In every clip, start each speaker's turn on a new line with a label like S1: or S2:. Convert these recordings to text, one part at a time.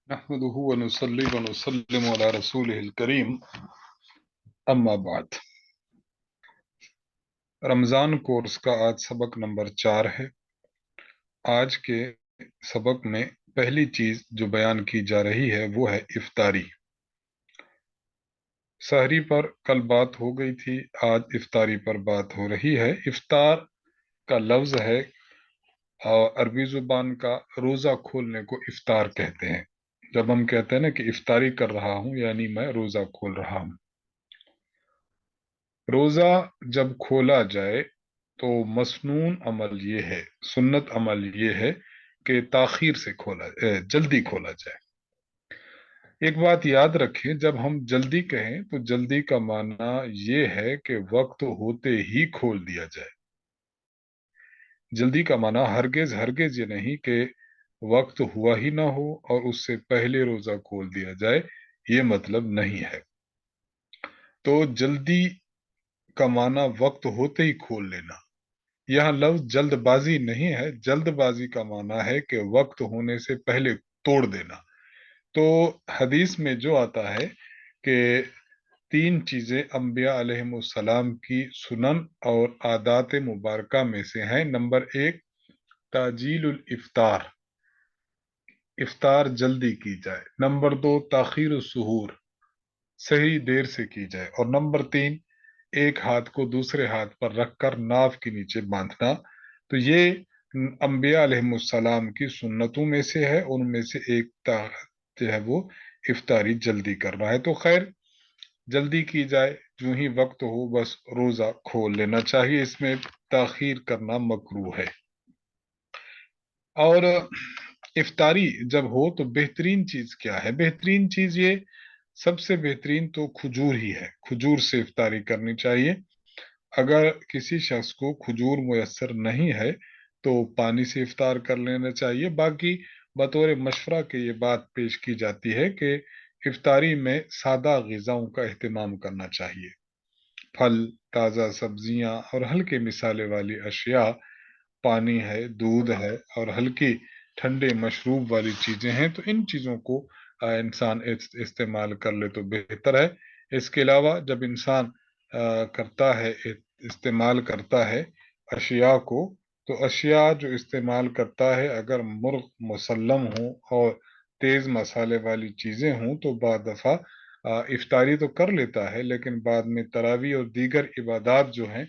S1: نحمده ونصلي ونسلم على رسوله الكريم اما بعد۔ رمضان کورس کا آج سبق نمبر 4 ہے۔ آج کے سبق میں پہلی چیز جو بیان کی جا رہی ہے وہ ہے افطاری۔ سحری پر کل بات ہو گئی تھی، آج افطاری پر بات ہو رہی ہے۔ افطار کا لفظ ہے عربی زبان کا، روزہ کھولنے کو افطار کہتے ہیں۔ جب ہم کہتے ہیں نا کہ افطاری کر رہا ہوں یعنی میں روزہ کھول رہا ہوں۔ روزہ جب کھولا جائے تو مسنون عمل یہ ہے، سنت عمل یہ ہے کہ تاخیر سے جلدی کھولا جائے۔ ایک بات یاد رکھیں، جب ہم جلدی کہیں تو جلدی کا معنی یہ ہے کہ وقت ہوتے ہی کھول دیا جائے۔ جلدی کا معنی ہرگز یہ نہیں کہ وقت ہوا ہی نہ ہو اور اس سے پہلے روزہ کھول دیا جائے، یہ مطلب نہیں ہے۔ تو جلدی کا معنی وقت ہوتے ہی کھول لینا۔ یہاں لفظ جلد بازی نہیں ہے، جلد بازی کا معنی ہے کہ وقت ہونے سے پہلے توڑ دینا۔ تو حدیث میں جو آتا ہے کہ 3 چیزیں انبیاء علیہم السلام کی سنن اور عادات مبارکہ میں سے ہیں۔ نمبر 1 تاجیل الافطار، افطار جلدی کی جائے۔ نمبر 2 تاخیر السحور، سحری دیر سے کی جائے۔ اور نمبر 3 ایک ہاتھ کو دوسرے ہاتھ پر رکھ کر ناف کے نیچے باندھنا۔ تو یہ انبیاء علیہم السلام کی سنتوں میں سے ہے، ان میں سے ایک جو ہے وہ افطاری جلدی کرنا ہے۔ تو خیر جلدی کی جائے، جو ہی وقت ہو بس روزہ کھول لینا چاہیے، اس میں تاخیر کرنا مکروہ ہے۔ اور افطاری جب ہو تو بہترین چیز کیا ہے؟ بہترین چیز یہ سب سے بہترین تو کھجور ہی ہے، کھجور سے افطاری کرنی چاہیے۔ اگر کسی شخص کو کھجور میسر نہیں ہے تو پانی سے افطار کر لینا چاہیے۔ باقی بطور مشورہ کے یہ بات پیش کی جاتی ہے کہ افطاری میں سادہ غذاؤں کا اہتمام کرنا چاہیے، پھل، تازہ سبزیاں اور ہلکے مسالے والی اشیاء، پانی ہے، دودھ ہے اور ہلکی ٹھنڈے مشروب والی چیزیں ہیں، تو ان چیزوں کو انسان استعمال کر لے تو بہتر ہے۔ اس کے علاوہ جب انسان استعمال کرتا ہے اشیاء کو، تو اشیاء جو استعمال کرتا ہے اگر مرغ مسلم ہوں اور تیز مسالے والی چیزیں ہوں تو بعض دفعہ افطاری تو کر لیتا ہے، لیکن بعد میں تراویح اور دیگر عبادات جو ہیں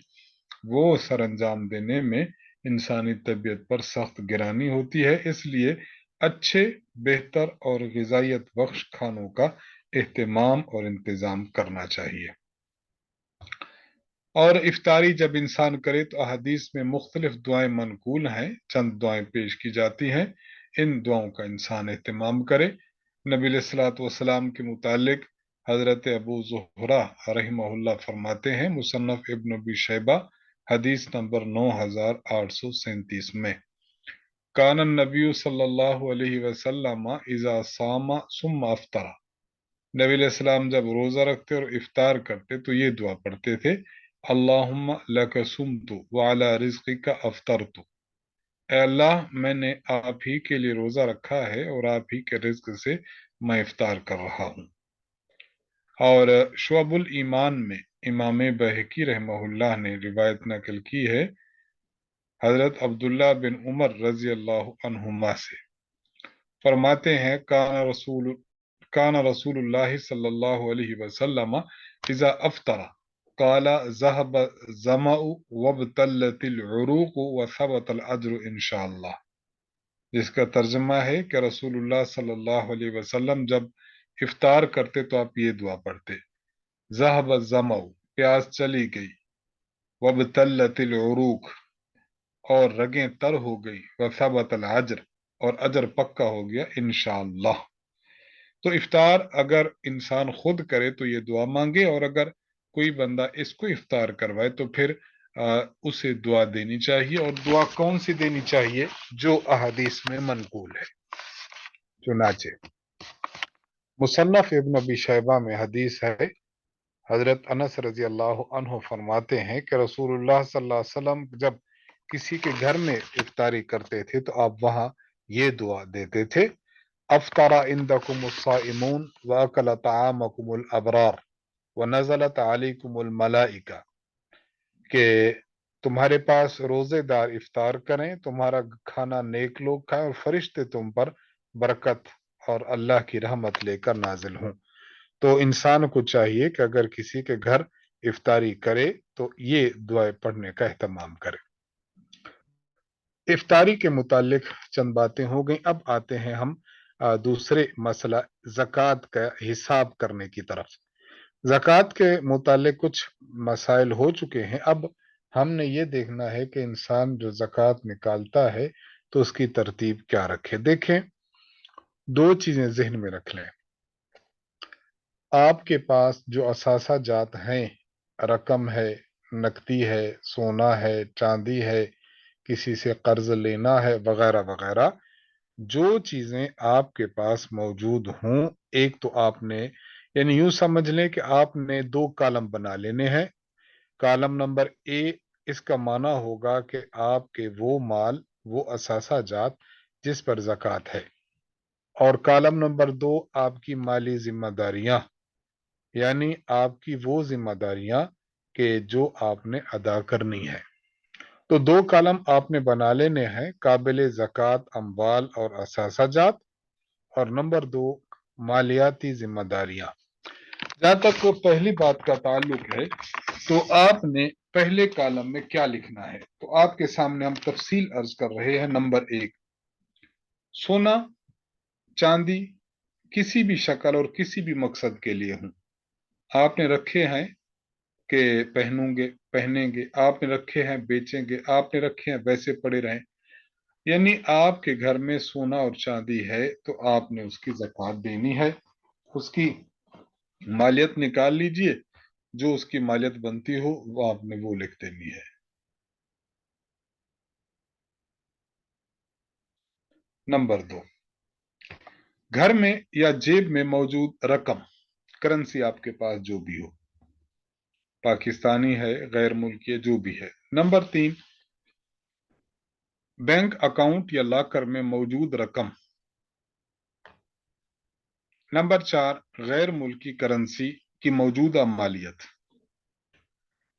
S1: وہ سر انجام دینے میں انسانی طبیعت پر سخت گرانی ہوتی ہے۔ اس لیے اچھے، بہتر اور غذائیت بخش کھانوں کا اہتمام اور انتظام کرنا چاہیے۔ اور افطاری جب انسان کرے تو احادیث میں مختلف دعائیں منقول ہیں، چند دعائیں پیش کی جاتی ہیں، ان دعاؤں کا انسان اہتمام کرے۔ نبی علیہ الصلوۃ والسلام کے متعلق حضرت ابو زہرہ رحمہ اللہ فرماتے ہیں، مصنف ابن ابی شیبہ حدیث نمبر 9837 میں، کان النبی صلی اللہ علیہ وسلم اذا صام ثم افطر، نبی علیہ السلام جب روزہ رکھتے اور افطار کرتے تو یہ دعا پڑھتے تھے، اللہم لک صمت وعلی رزقک افطرت، اے اللہ میں نے آپ ہی کے لیے روزہ رکھا ہے اور آپ ہی کے رزق سے میں افطار کر رہا ہوں۔ اور شعب الایمان میں امام بہقی رحمہ اللہ نے روایت نقل کی ہے حضرت عبداللہ بن عمر رضی اللہ عنہما سے، فرماتے ہیں کان رسول اللہ صلی اللہ علیہ وسلم اذا افطر قال ذهب الظمأ وابتلت العروق وثبت الاجر انشاءاللہ، جس کا ترجمہ ہے کہ رسول اللہ صلی اللہ علیہ وسلم جب افطار کرتے تو آپ یہ دعا پڑھتے، ذهب الظمأ پیاس چلی گئی، وابتلت العروق اور رگیں تر ہو گئی، وثبت الاجر اور اجر پکا ہو گیا انشاءاللہ۔ تو افطار اگر انسان خود کرے تو یہ دعا مانگے، اور اگر کوئی بندہ اس کو افطار کروائے تو پھر اسے دعا دینی چاہیے۔ اور دعا کون سی دینی چاہیے؟ جو احادیث میں منقول ہے۔ چنانچہ مصنف ابن ابی شیبہ میں حدیث ہے، حضرت انس رضی اللہ عنہ فرماتے ہیں کہ رسول اللہ صلی اللہ علیہ وسلم جب کسی کے گھر میں افطاری کرتے تھے تو آپ وہاں یہ دعا دیتے تھے، अफ्तरा इंदकुमुस्साइमून व अकल ताअमकुमुल अबरार व नज़लत अलैकुमुल मलाइका, कि तुम्हारे पास रोजेदार इफ्तार करें, तुम्हारा खाना नेक लोग खाएं और फरिश्ते तुम पर बरकत और अल्लाह की रहमत लेकर नाजिल हों। तो इंसान को चाहिए कि अगर किसी के घर इफ्तारी करे तो ये दुआएं पढ़ने का एहतमाम करे। इफ्तारी के मुतालिक चंद बातें हो गई। अब आते हैं हम दूसरे मसला ज़कात का हिसाब करने की तरफ। ज़कात के मुतालिक कुछ मसाइल हो चुके हैं। अब हमने ये देखना है कि इंसान जो ज़कात निकालता है तो उसकी तरतीब क्या रखे। देखें, दो चीजें जहन में रख लें। आपके पास जो असासा जात हैं, रकम है, नकदी है, सोना है, चांदी है, किसी से कर्ज लेना है, वगैरह वगैरह, जो चीजें आपके पास मौजूद हों, एक तो आपने, यानी यूं समझ लें कि आपने दो कॉलम बना लेने हैं। कॉलम नंबर ए, इसका माना होगा कि आपके वो माल, वो असासा जात जिस पर ज़कात है, और कॉलम नंबर दो आपकी माली जिम्मेदारियां, यानी आपकी वो जिम्मेदारियां कि जो आपने अदा करनी है। तो दो कॉलम आपने बना लेने हैं, काबिल ज़कात अम्वाल और असासा जात, और नंबर दो मालियाती जिम्मेदारियां। जहां तक वो पहली बात का ताल्लुक है, तो आपने पहले कॉलम में क्या लिखना है, तो आपके सामने हम तफसील अर्ज कर रहे हैं। नंबर एक, सोना चांदी किसी भी शक्ल और किसी भी मकसद के लिए हूं, आपने रखे हैं कि पहनूंगे पहनेंगे, आपने रखे हैं बेचेंगे, आपने रखे हैं वैसे पड़े रहें, यानी आपके घर में सोना और चांदी है तो आपने उसकी ज़कात देनी है। उसकी मालियत निकाल लीजिए, जो उसकी मालियत बनती हो वो आपने वो लिख देनी है। नंबर दो, घर में या जेब में मौजूद रकम, करेंसी आपके पास जो भी हो, पाकिस्तानी है, गैर मुल्की है, जो भी है। नंबर तीन, बैंक अकाउंट या लॉकर में मौजूद रकम। नंबर चार, गैर मुल्की करेंसी की मौजूदा मालियत।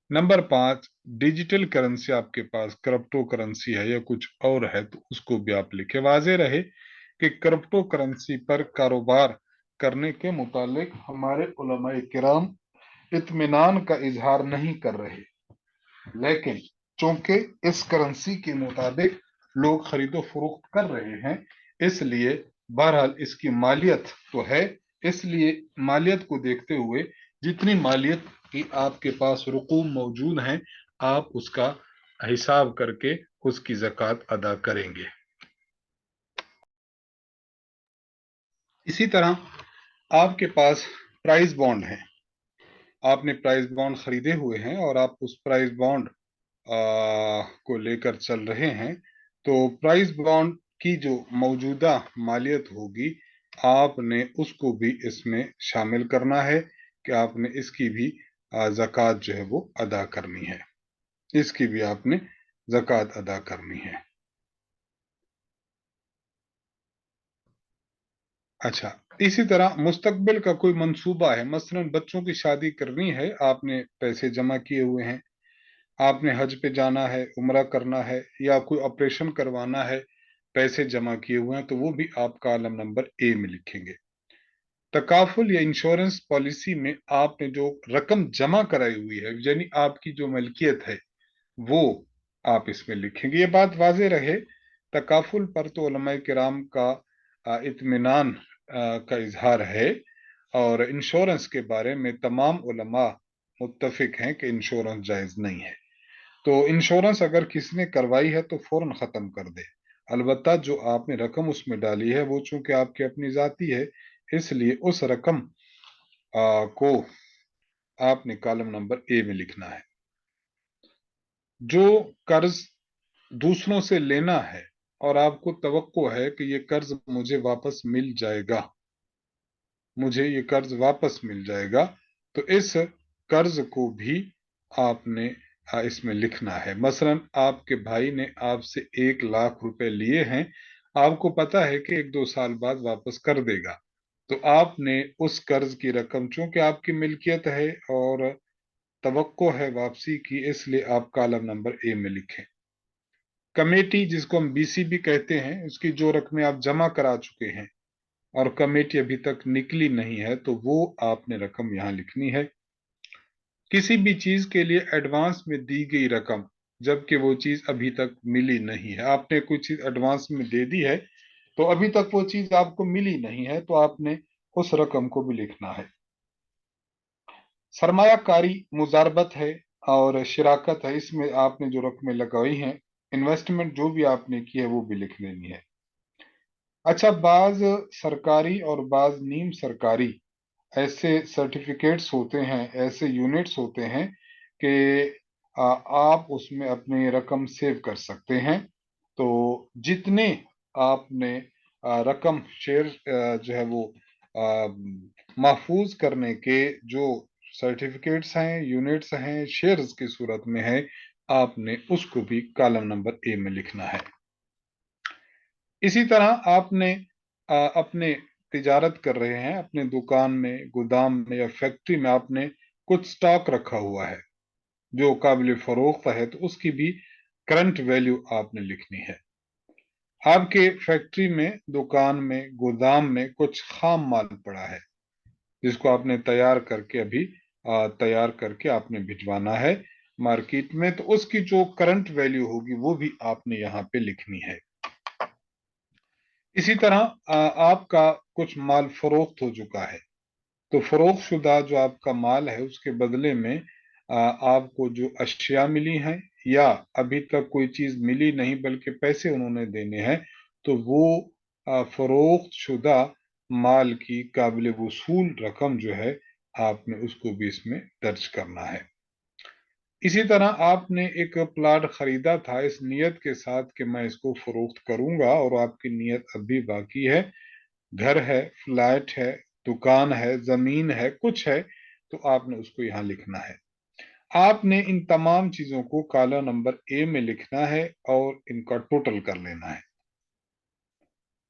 S1: नंबर पांच, डिजिटल करेंसी आपके पास क्रिप्टो करेंसी है या कुछ और है तो उसको भी आप लिखे। वाजे रहे कि क्रिप्टो करेंसी पर कारोबार करने के मुतालिक हमारे उलमाए किराम इत्मीनान का इजहार नहीं कर रहे, लेकिन चूंकि इस करेंसी के मुताबिक लोग खरीदो फरोख्त कर रहे हैं, इसलिए बहरहाल इसकी मालियत तो है, इसलिए मालियत को देखते हुए जितनी मालियत की आपके पास रुकूम मौजूद हैं, आप उसका हिसाब करके उसकी ज़कात अदा करेंगे। इसी तरह आपके पास प्राइस बॉन्ड है, आपने प्राइस बॉन्ड खरीदे हुए हैं और आप उस प्राइस बॉन्ड को लेकर चल रहे हैं, तो प्राइस बॉन्ड की जो मौजूदा मालियत होगी आपने उसको भी इसमें शामिल करना है कि आपने इसकी भी ज़कात जो है वो अदा करनी है, इसकी भी आपने ज़कात अदा करनी है। अच्छा, इसी तरह मुस्तकबिल का कोई मंसूबा है, मसलन बच्चों की शादी करनी है, आपने पैसे जमा किए हुए हैं, आपने हज पे जाना है, उम्रा करना है, या कोई ऑपरेशन करवाना है, पैसे जमा किए हुए हैं, तो वो भी आप कॉलम नंबर ए में लिखेंगे। तकाफुल या इंश्योरेंस पॉलिसी में आपने जो रकम जमा कराई हुई है, यानी आपकी जो मलकियत है, वो आप इसमें लिखेंगे। ये बात वाज़ेह रहे, तकाफुल पर तो उलमाए किराम का इत्मीनान का इजहार है, और इंश्योरेंस के बारे में तमाम उलमा मुत्तफिक हैं कि इंश्योरेंस जायज़ नहीं है। तो इंश्योरेंस अगर किसी ने करवाई है तो फौरन खत्म कर दे। अलबत्ता जो आपने रकम उसमें डाली है वो चूंकि आपकी अपनी जाती है, इसलिए उस रकम को आपने कॉलम नंबर ए में लिखना है। जो कर्ज दूसरों से लेना है और आपको तवक्को है कि ये कर्ज मुझे वापस मिल जाएगा, मुझे ये कर्ज वापस मिल जाएगा, तो इस कर्ज को भी आपने इसमें लिखना है। मसलन आपके भाई ने आपसे 1 लाख रुपए लिए हैं, आपको पता है कि 1-2 साल बाद वापस कर देगा, तो आपने उस कर्ज की रकम, चूंकि आपकी मिल्कियत है और तवक्को है वापसी की, इसलिए आप कॉलम नंबर ए में लिखें। कमेटी, जिसको हम बीसीबी कहते हैं, उसकी जो रकमें आप जमा करा चुके हैं और कमेटी अभी तक निकली नहीं है, तो वो आपने रकम यहां लिखनी है। किसी भी चीज के लिए एडवांस में दी गई रकम, जबकि वो चीज अभी तक मिली नहीं है, आपने कोई चीज एडवांस में दे दी है तो अभी तक वो चीज आपको मिली नहीं है, तो आपने उस रकम को भी लिखना है। सरमायाकारी मुजारबत है और शिराकत है, इसमें आपने जो रकमें लगाई हैं, इन्वेस्टमेंट जो भी आपने की है, वो भी लिख देनी है। अच्छा, बाज सरकारी और बाज नीम सरकारी ऐसे सर्टिफिकेट्स होते हैं, ऐसे यूनिट्स होते हैं कि आप उसमें अपनी रकम सेव कर सकते हैं। तो जितने आपने रकम शेयर जो है वो आ, महफूज करने के जो सर्टिफिकेट्स हैं, यूनिट्स हैं, शेयर्स की सूरत में है, आपने उसको भी कॉलम नंबर ए में लिखना है। इसी तरह आपने अपने तिजारत कर रहे हैं, अपने दुकान में, गोदाम में या फैक्ट्री में आपने कुछ स्टॉक रखा हुआ है जो काबिल फरोख्त है, तो उसकी भी करंट वैल्यू आपने लिखनी है। आपके फैक्ट्री में, दुकान में, गोदाम में कुछ खाम माल पड़ा है जिसको आपने तैयार करके अभी तैयार करके आपने भिजवाना है मार्केट में, तो उसकी जो करंट वैल्यू होगी वो भी आपने यहाँ पे लिखनी है। इसी तरह आपका कुछ माल फरोख्त हो चुका है, तो फरोख्त शुदा जो आपका माल है उसके बदले में आपको जो अशिया मिली हैं या अभी तक कोई चीज मिली नहीं बल्कि पैसे उन्होंने देने हैं, तो वो फरोख्त शुदा माल की काबिल वसूल रकम जो है, आपने उसको भी इसमें दर्ज करना है। इसी तरह आपने एक प्लाट खरीदा था इस नियत के साथ कि मैं इसको फरोख्त करूंगा, और आपकी नियत अभी बाकी है, घर है, फ्लैट है, दुकान है, जमीन है, कुछ है, तो आपने उसको यहां लिखना है। आपने इन तमाम चीजों को कॉलम नंबर ए में लिखना है और इनका टोटल कर लेना है।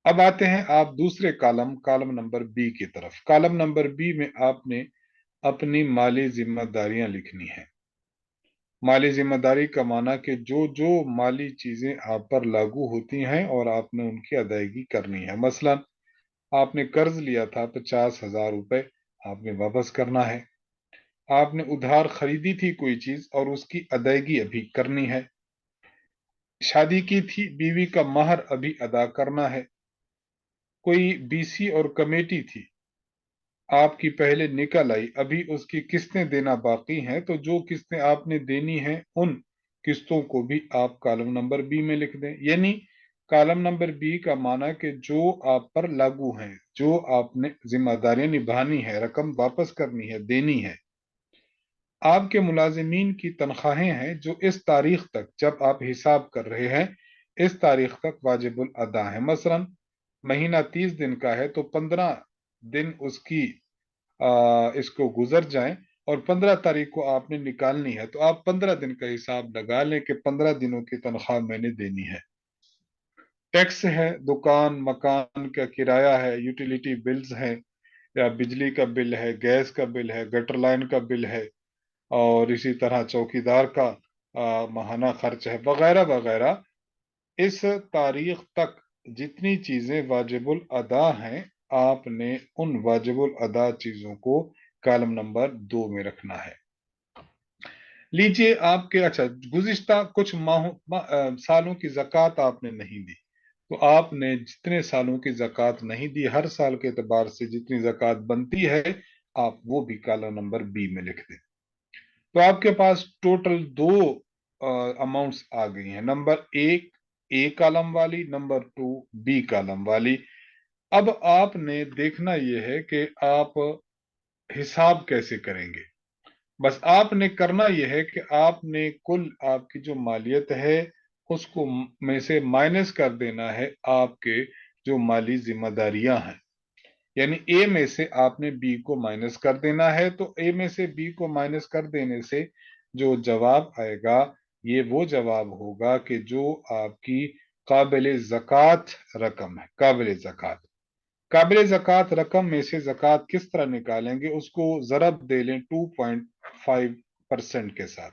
S1: अब आते हैं आप दूसरे कॉलम, कॉलम नंबर बी की तरफ। कॉलम नंबर बी में आपने अपनी माली जिम्मेदारियां लिखनी है। माली जिम्मेदारी का माना कि जो जो माली चीजें आप पर लागू होती हैं और आपने उनकी अदायगी करनी है। मसलन आपने कर्ज लिया था 50,000 रुपए, आपने वापस करना है। आपने उधार खरीदी थी कोई चीज और उसकी अदायगी अभी करनी है। शादी की थी, बीवी का महर अभी अदा करना है। कोई बीसी और कमेटी थी, आपकी पहले निकल आई, अभी उसकी किस्तें देना बाकी हैं, तो जो किस्तें आपने देनी हैं उन किस्तों को भी आप कॉलम नंबर बी में लिख दें। यानी कॉलम नंबर बी का माना कि जो आप पर लागू हैं, जो आपने जिम्मेदारियां निभानी है, रकम वापस करनी है, देनी है। आपके मुलाजिमीन की तनख्वाहें हैं जो इस तारीख तक, जब आप हिसाब कर रहे हैं, इस तारीख तक वाजिबुल अदा है। मसलन महीना 30 दिन का है तो 15 दिन उसकी इसको गुजर जाएं और 15 तारीख को आपने निकालनी है, तो आप 15 दिन का हिसाब लगा लें कि 15 दिनों की तनख्वाह मैंने देनी है। टैक्स है, दुकान मकान का किराया है, यूटिलिटी बिल्स हैं, या बिजली का बिल है, गैस का बिल है, गटर लाइन का बिल है, और इसी तरह चौकीदार का माहाना खर्च है, वगैरह वगैरह। इस तारीख तक जितनी चीजें वाजिबुल अदा हैं, आपने उन वाजिबुल अदा चीजों को कॉलम नंबर 2 में रखना है। लीजिए आपके, अच्छा, गुज़िश्ता कुछ सालों की ज़कात आपने नहीं दी, तो आपने जितने सालों की ज़कात नहीं दी, हर साल के एतबार से जितनी ज़कात बनती है, आप वो भी कॉलम नंबर बी में लिख दें। तो आपके पास टोटल दो अमाउंट्स आ गई हैं, नंबर एक ए कॉलम वाली, नंबर 2 बी कॉलम वाली। अब आपने देखना यह है कि आप हिसाब कैसे करेंगे। बस आपने करना यह है कि आपने कुल आपकी जो मालियत है उसको में से माइनस कर देना है आपके जो माली जिम्मेदारियां हैं। यानी ए में से आपने बी को माइनस कर देना है, तो ए में से बी को माइनस कर देने से जो जवाब आएगा, ये वो जवाब होगा कि जो आपकी काबिल ज़कात रकम है। काबिल ज़कात रकम में से ज़कात किस तरह निकालेंगे? उसको ज़रब दे लें 2.5% के साथ,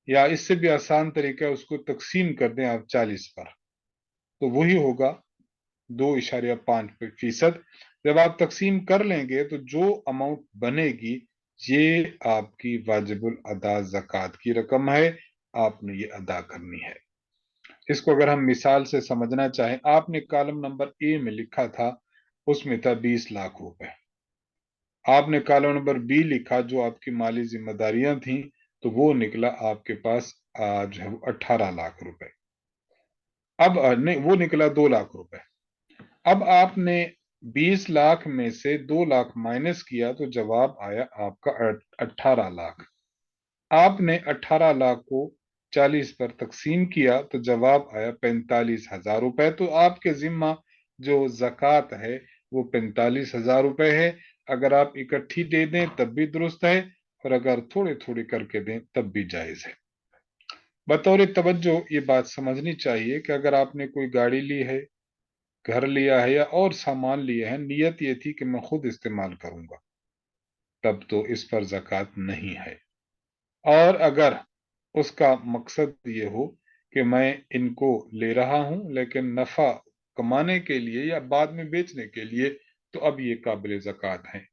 S1: या इससे भी आसान तरीका है, उसको तकसीम कर दें आप 40 पर, तो वही होगा 2.5%। जब आप तकसीम कर लेंगे तो जो अमाउंट बनेगी ये आपकी वाजिबुल अदा ज़कात की रकम है, आपने ये अदा करनी है। इसको अगर हम मिसाल से समझना चाहें, आपने कॉलम नंबर ए में लिखा था, उसमें था 20 लाख रुपए। आपने कॉलम नंबर बी लिखा जो आपकी माली जिम्मेदारियां थी, तो वो निकला आपके पास जो है 18 लाख रुपए। अब नहीं, वो निकला 2 लाख रुपए। अब आपने 20 लाख में से 2 लाख माइनस किया तो जवाब आया आपका 18 लाख। आपने 18 लाख को 40 पर तकसीम किया तो जवाब आया 45,000 रुपए। तो आपके जिम्मा जो जक़ात है वो 45,000 रुपए है। अगर आप इकट्ठी दे दें तब भी दुरुस्त है, और अगर थोड़े थोड़े करके दें तब भी जायज है। बतौर तवज्जो ये बात समझनी चाहिए कि अगर आपने कोई गाड़ी ली है, घर लिया है, या और सामान लिए हैं, नियत ये थी कि मैं खुद इस्तेमाल करूंगा, तब तो इस पर ज़कात नहीं है। और अगर उसका मकसद ये हो कि मैं इनको ले रहा हूं लेकिन नफा कमाने के लिए या बाद में बेचने के लिए, तो अब ये काबिल ज़कात है।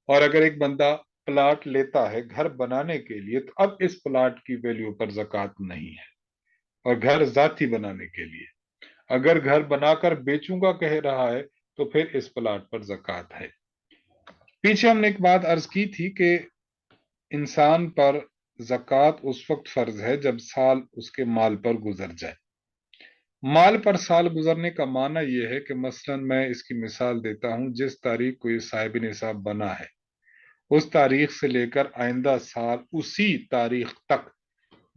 S1: और अगर एक बंदा प्लाट लेता है घर बनाने के लिए, तो अब इस प्लाट की वैल्यू पर ज़कात नहीं है। और घर जाती बनाने के लिए, अगर घर बनाकर बेचूंगा कह रहा है, तो फिर इस प्लाट पर ज़कात है। पीछे हमने एक बात अर्ज की थी कि इंसान पर ज़कात उस वक्त फर्ज है जब साल उसके माल पर गुजर जाए। माल पर साल गुजरने का माना यह है कि मसलन मैं इसकी मिसाल देता हूं, जिस तारीख को ये साहिब निसाब बना है उस तारीख से लेकर आइंदा साल उसी तारीख तक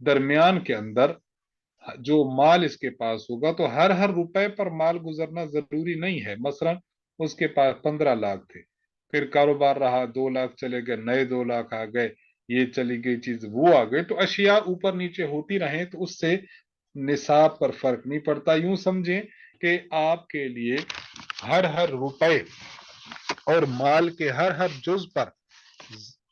S1: दरमियान के अंदर जो माल इसके पास होगा, तो हर हर रुपए पर माल गुजरना जरूरी नहीं है। मसलन उसके पास 15 लाख थे, फिर कारोबार रहा, 2 लाख चले गए, नए 2 लाख आ गए, ये चली गई चीज वो आ गई, तो अशिया ऊपर नीचे होती रहे तो उससे निसाब पर फर्क नहीं पड़ता। यूं समझें कि आपके लिए हर हर रुपए और माल के हर हर जुज पर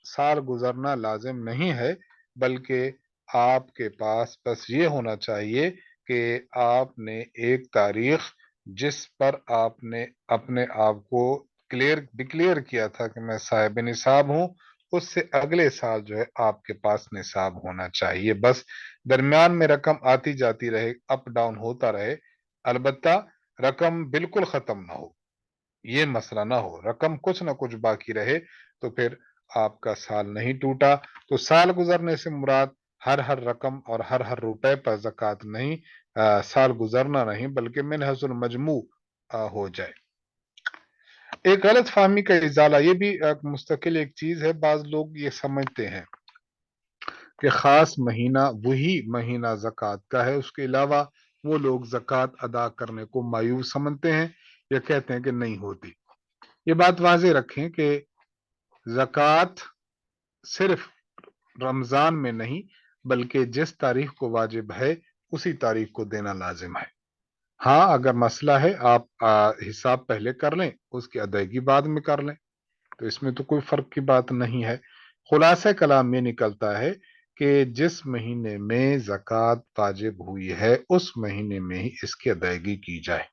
S1: साल गुजरना लाजिम नहीं है, बल्कि आपके पास बस ये होना चाहिए कि आपने एक तारीख जिस पर आपने अपने आप को क्लियर डिक्लेयर किया था कि मैं साहिब निसाब हूं, उससे अगले साल जो है आपके पास निसाब होना चाहिए। बस दरमियान में रकम आती जाती रहे, अप डाउन होता रहे, अलबत्ता रकम बिल्कुल खत्म ना हो, ये मसला ना हो, रकम कुछ ना कुछ बाकी रहे, तो फिर आपका साल नहीं टूटा। तो साल गुजरने से मुराद हर हर रकम और हर हर रुपए पर ज़कात नहीं, साल गुजरना नहीं, बल्कि मिनहजुल मजमू हो जाए। एक गलत फहमी का इजाला, ये भी मुस्तकिल एक चीज है। बाज लोग ये समझते हैं कि खास महीना वही महीना ज़कात का है, उसके अलावा वो लोग ज़कात अदा करने को मायूस समझते हैं या कहते हैं कि नहीं होती। ये बात वाज़ेह रखें कि ज़कात सिर्फ रमजान में नहीं, बल्कि जिस तारीख को वाजिब है उसी तारीख को देना लाजिम है। हाँ, अगर मसला है आप हिसाब पहले कर लें, उसकी अदायगी बाद में कर लें, तो इसमें तो कोई फर्क की बात नहीं है। खुलासा कलाम ये निकलता है कि जिस महीने में ज़कात वाजिब हुई है उस महीने में ही इसकी अदायगी की जाए।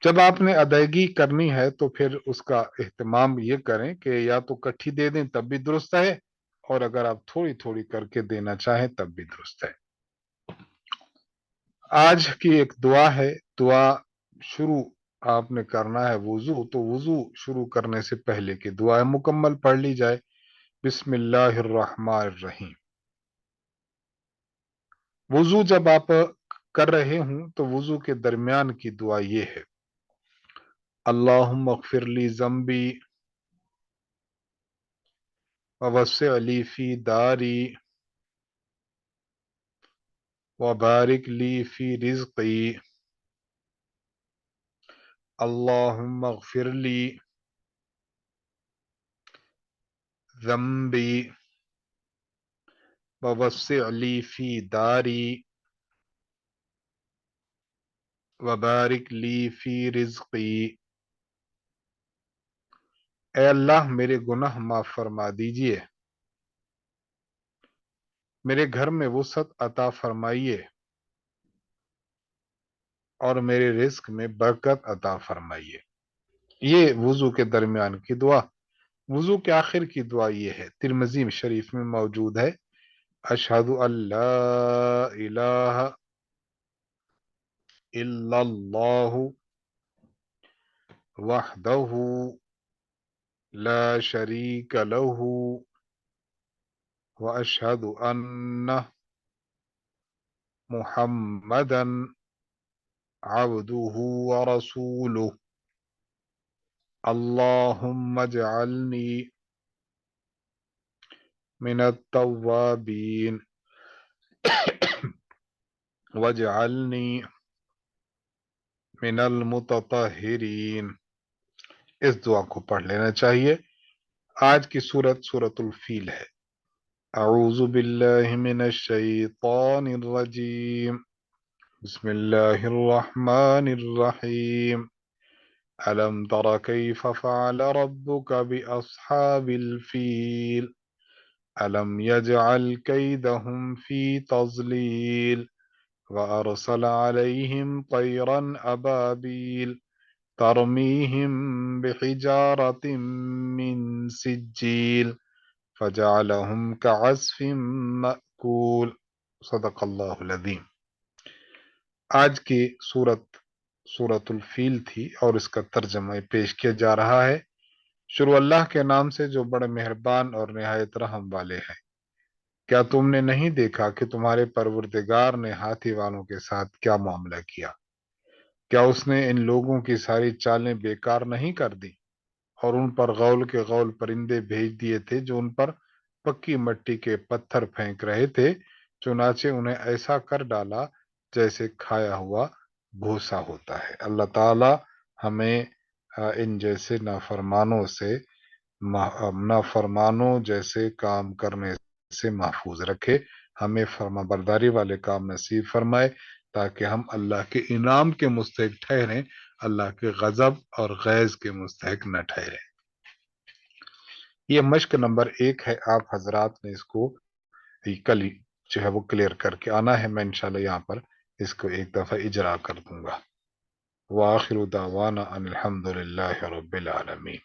S1: जब आपने अदायगी करनी है तो फिर उसका एहतमाम ये करें कि या तो इकट्ठी दे दें तब भी दुरुस्त है, और अगर आप थोड़ी थोड़ी करके देना चाहें तब भी दुरुस्त है। आज की एक दुआ है, दुआ शुरू आपने करना है वुजू, तो वुजू शुरू करने से पहले की दुआ मुकम्मल पढ़ ली जाए। बिस्मिल्लाहिर्रहमानिर्रहीम। वुजू जब आप कर रहे हूं तो वुजू के दरमियान की दुआ ये है, अल्लाहुम्मा अग़फिरली ज़म्बी ववस्सिअ ली फ़ी दारी वबारिक ली फ़ी रिज़्क़ी अल्लाहुम्मा अग़फिरली ज़म्बी ववस्सिअ ली फी दारी वबारिक ली फी रिज़्क़ी। ए अल्लाह मेरे गुनाह माफ फरमा दीजिए, मेरे घर में वसअत अता फरमाइए और मेरे रिस्क में बरकत अता फरमाइए। ये वुजू के दरमियान की दुआ। वुजू के आखिर की दुआ ये है, तिरमिज़ी शरीफ में मौजूद है, अशहदु अल्ला इलाहा इल्लल्लाहु वहदहु ला शरीक लहू व अशहदु अन्ना मुहम्मदन अब्दुहु व रसूलुहु। अल्लाहुम्मा जअलनी मिनत तव्वाबीन वजअलनी मिनल मुततहिरीन। इस दुआ को पढ़ लेना चाहिए। आज की सूरत सूरतुल फील है। अऊज़ु बिल्लाहि मिनश शैतानिर रजीम। बिस्मिल्लाहिर रहमानिर रहीम। अलम तरा कैफ फ़अल रब्बुका बिअस्हाबिल फील अलम यजअल कैदहुम फी तज़लील वअरसल अलैहिम तैरन अबाबील तरमीहिम बिहिजारतिम मिन सिज्जील फजअलहुम कअस्फिम मअकूल। सदक़ल्लाहुल अज़ीम। आज की सूरत सूरतुल फील थी और इसका तर्जमा पेश किया जा रहा है। शुरू अल्लाह के नाम से जो बड़े मेहरबान और निहायत रहम वाले हैं। क्या तुमने नहीं देखा कि तुम्हारे परवरदिगार ने हाथी वालों के साथ क्या मामला किया? क्या उसने इन लोगों की सारी चालें बेकार नहीं कर दी और उन पर गौल के गौल परिंदे भेज दिए थे जो उन पर पक्की मिट्टी के पत्थर फेंक रहे थे। चुनाचे उन्हें ऐसा कर डाला जैसे खाया हुआ भूसा होता है। अल्लाह ताला हमें इन जैसे नाफरमानों से नाफरमानों जैसे काम करने से महफूज रखे। हमें फर्माबरदारी वाले काम नसीब फरमाए ताकि हम अल्लाह के इनाम के मुस्तहिक ठहरें, अल्लाह के गजब और गैज के मुस्तहिक न ठहरें। ये मश्क नंबर 1 है। आप हजरात ने इसको कल ही जो है वो क्लियर करके आना है। मैं इंशाल्लाह यहाँ पर इसको एक दफा इजरा कर दूंगा। व आखिरु दावाना अनिल हम्दुलिल्लाहि रब्बिल आलमीन।